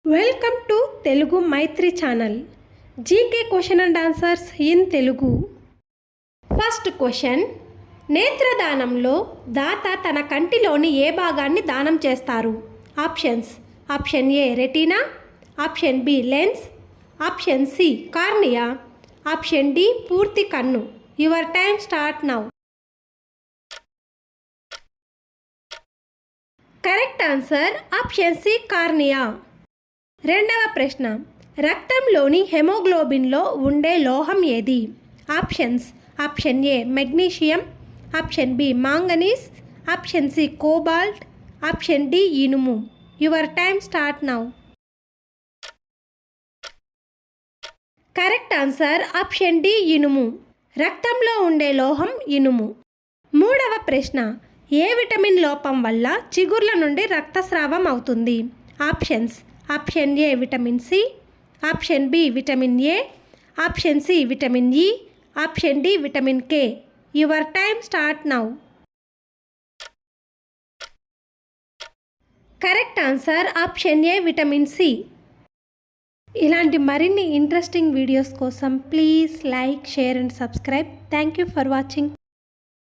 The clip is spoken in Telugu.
Welcome to Telugu Maitri channel. GK question and answers in Telugu. First question, నేత్రదానంలో దాత తన కంటిలోని ఏ భాగాన్ని దానం చేస్తారు? Options: option A retina, option B lens, option C cornea, option D పూర్తి కన్ను. Your time start now. Correct answer option C cornea. రెండవ ప్రశ్న, రక్తంలోని హెమోగ్లోబిన్లో ఉండే లోహం ఏది? Options: option A magnesium, option B manganese, option C cobalt, option D ఇనుము. Your time start now. Correct answer option D ఇనుము. రక్తంలో ఉండే లోహం ఇనుము. మూడవ ప్రశ్న, ఏ విటమిన్ లోపం వల్ల చిగుర్ల నుండి రక్తస్రావం అవుతుంది? Options: option A vitamin C, option B vitamin A, option C vitamin E, option D vitamin K. Your time start now. Correct answer option A vitamin C. ఇలాంటి మరిన్ని ఇంట్రెస్టింగ్ వీడియోస్ కోసం please like, share and subscribe. Thank you for watching.